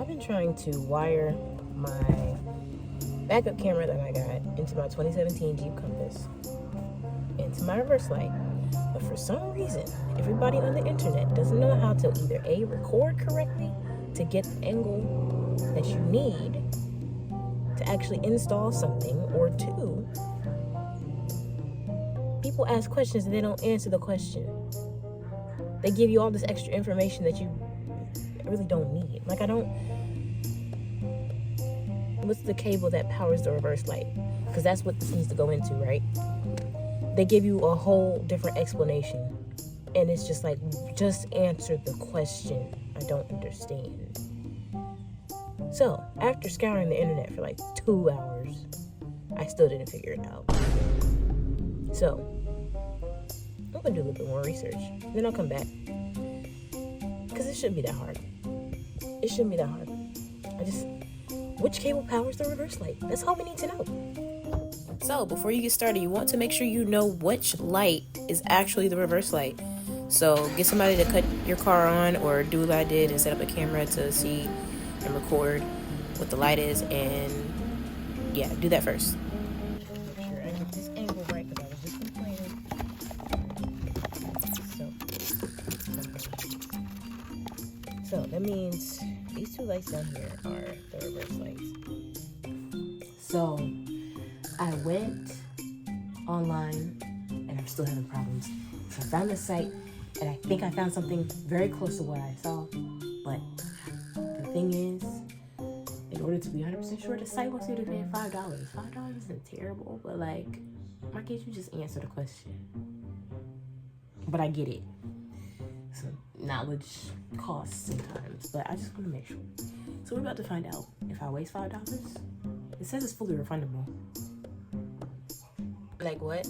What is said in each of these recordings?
been trying to wire my backup camera that I got into my 2017 Jeep Compass, into my reverse light. But for some reason, everybody on the internet doesn't know how to either A, record correctly to get the angle that you need to actually install something, or two, people ask questions and they don't answer the question. They give you all this extra information that you really don't need. Like, what's the cable that powers the reverse light? Because that's what this needs to go into, right? They give you a whole different explanation. And it's just like, just answer the question. I don't understand. So, after scouring the internet for like 2 hours, I still didn't figure it out. So, I'm gonna do a little bit more research. Then I'll come back. Because it shouldn't be that hard. It shouldn't be that hard. Which cable powers the reverse light? That's all we need to know. So, before you get started, you want to make sure you know which light is actually the reverse light. So, get somebody to cut your car on, or do what I did and set up a camera to see and record what the light is, and yeah, do that first. Make sure I get this angle right, because I was just complaining. So that means these two lights down here are the reverse lights. So I went online, and I'm still having problems. So I found this site, and I think I found something very close to what I saw, but the thing is, in order to be 100% sure, the site wants you to pay $5. $5 isn't terrible, but like, why can't you just answer the question? But I get it. So knowledge costs sometimes, but I just want to make sure. So we're about to find out if I waste $5. It says it's fully refundable. Like what?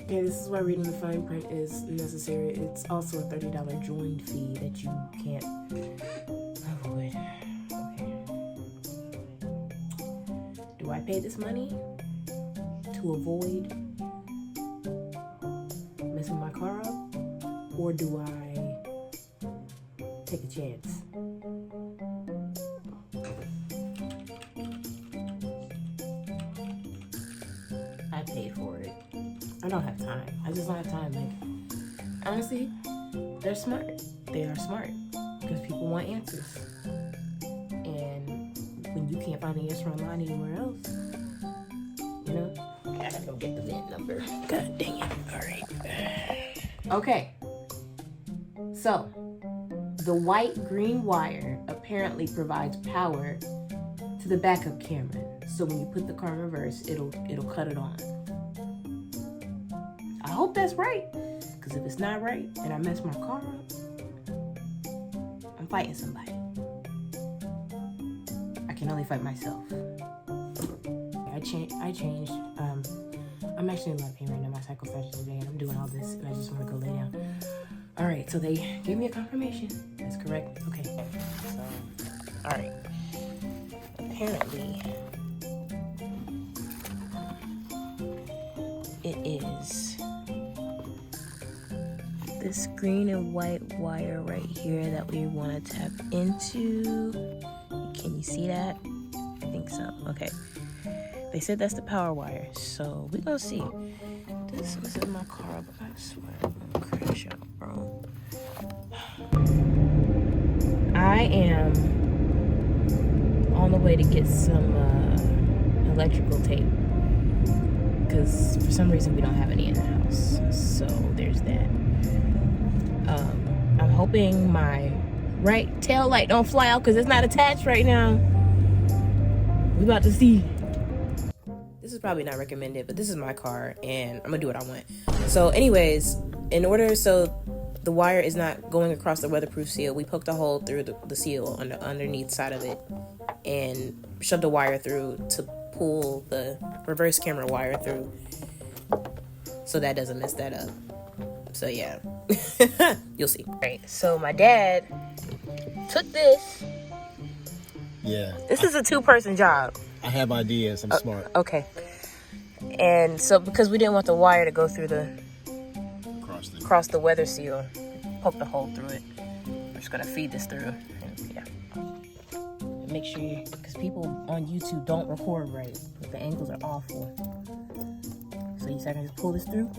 Okay, this is why reading the fine print is necessary. It's also a $30 join fee that you can't avoid. Okay. Do I pay this money to avoid messing my car up? Or do I take a chance? I paid for it. I don't have time. I just don't have time. Like, honestly, they're smart. They are smart because people want answers. And when you can't find the answer online anywhere else, you know, I gotta go get the VIN number. God dang it. All right. Okay. So, the white-green wire apparently provides power to the backup camera. So when you put the car in reverse, it'll cut it on. I hope that's right, because if it's not right and I mess my car up, I'm fighting somebody. I can only fight myself. I changed. I'm actually in my pain right now. My cycle started today, and I'm doing all this, and I just want to go lay down. All right, so they gave me a confirmation. That's correct. Okay. So, all right. Apparently, it is this green and white wire right here that we want to tap into. Can you see that? I think so. Okay. They said that's the power wire, so we're gonna see. This is my car, but I swear I'm gonna crash out, bro. I am on the way to get some electrical tape, because for some reason we don't have any in the house. So there's that. I'm hoping my right tail light don't fly out because it's not attached right now. We about to see. This is probably not recommended, but this is my car and I'm gonna do what I want. So anyways, in order so the wire is not going across the weatherproof seal, we poked a hole through the seal on the underneath side of it and shoved the wire through to pull the reverse camera wire through so that doesn't mess that up. So yeah, you'll see. Right, so my dad took this. Yeah. This is a 2-person job. I have ideas. I'm smart. Okay. And so because we didn't want the wire to go through the across the weather seal, poked a hole through it. I'm just gonna feed this through, and yeah. And make sure you, because people on YouTube don't record right. The angles are awful. So you can just pull this through.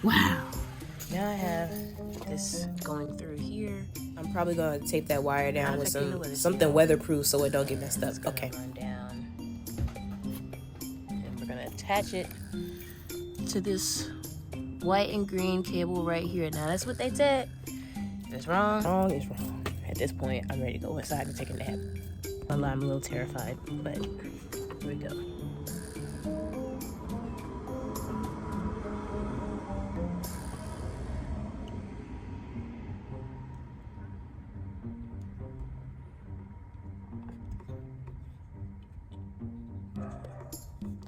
Wow. Now I have this going through here. I'm probably gonna tape that wire down with something weatherproof so it don't get messed up. Okay. Run down. And we're gonna attach it to this white and green cable right here. Now that's what they said. If it's wrong, Wrong is wrong. at this point, I'm ready to go inside and take a nap. I'm a little terrified, but here we go.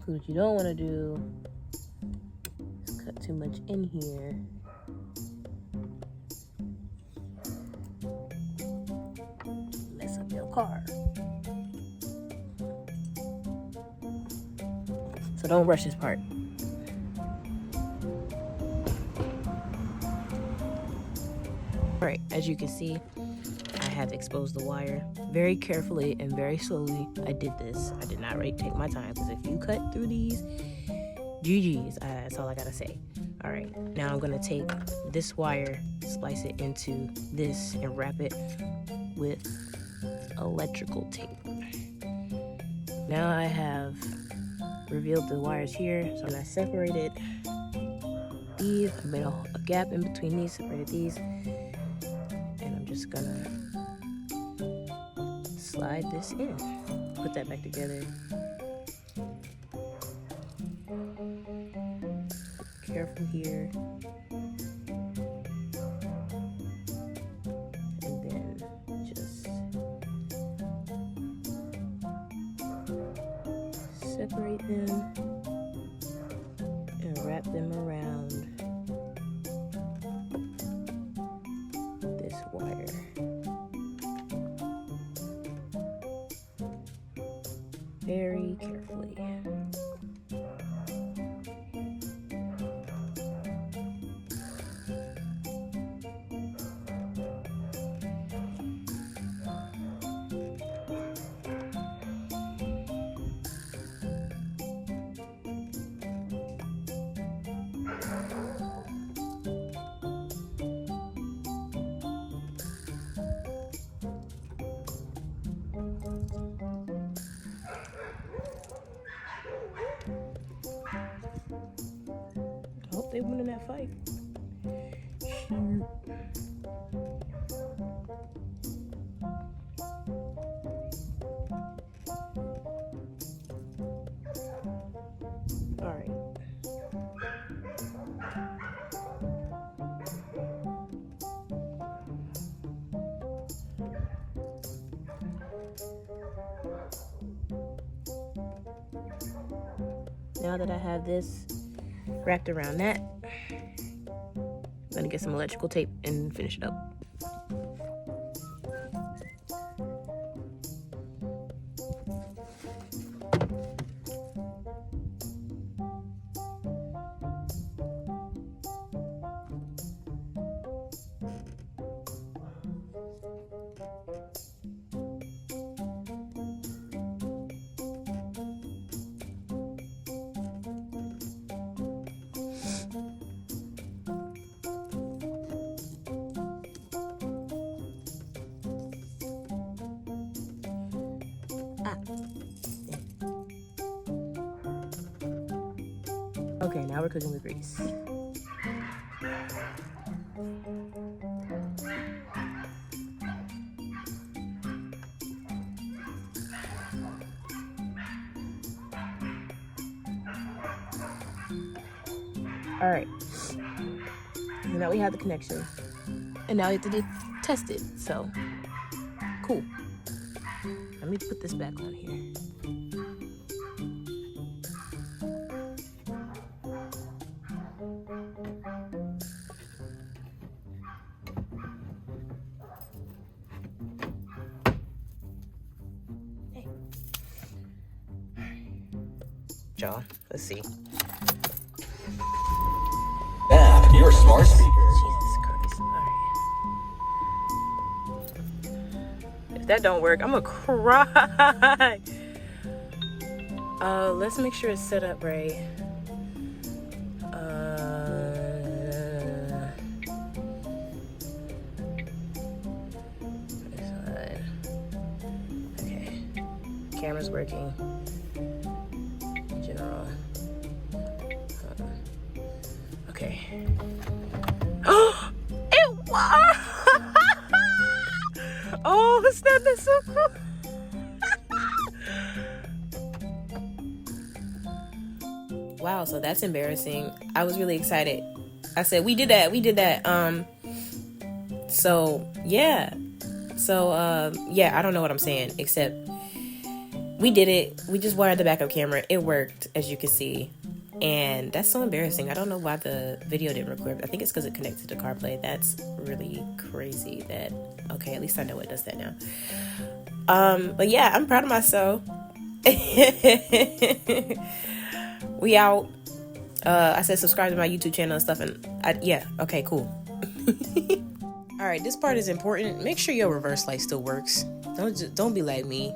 What you don't want to do is cut too much in here. Mess up your car. So don't rush this part. Alright, as you can see, I have exposed the wire very carefully and very slowly. I did this. I did not take my time, because if you cut through these, GG's. That's all I gotta say. All right, now I'm gonna take this wire, splice it into this, and wrap it with electrical tape. Now I have revealed the wires here, so I separated these. I made a gap in between these, separated these, and I'm just gonna slide this in. Put that back together. Careful here. And then just separate them and wrap them around this wire. Very carefully. I hope they win in that fight. Shoot. All right. Now that I have this wrapped around that, I'm gonna get some electrical tape and finish it up. Okay, now we're cooking with grease. All right, so now we have the connection, and now we have to test it. So, cool. Let me put this back on here. y'all. Let's see. App your smart speaker. Jesus Christ. Alright. If that don't work, I'm gonna cry. Let's make sure it's set up right. Okay. Camera's working. General. Okay. Oh, it worked! Oh, snap! That's so cool. Wow, so that's embarrassing. I was really excited. I said, we did that. So yeah. Yeah, I don't know what I'm saying, except we did it. We just wired the backup camera. It worked, as you can see. And that's so embarrassing. I don't know why the video didn't record. I think it's because it connected to Carplay. That's really crazy that, okay, at least I know it does that now. But yeah, I'm proud of myself. We out. I said subscribe to my YouTube channel and stuff, and yeah, okay, cool. All right, this part is important. Make sure your reverse light still works. Don't be like me.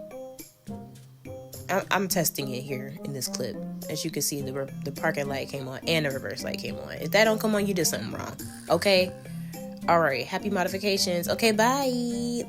I'm testing it here in this clip. As you can see, the parking light came on and the reverse light came on. If that don't come on, you did something wrong. Okay? All right, happy modifications. Okay, bye.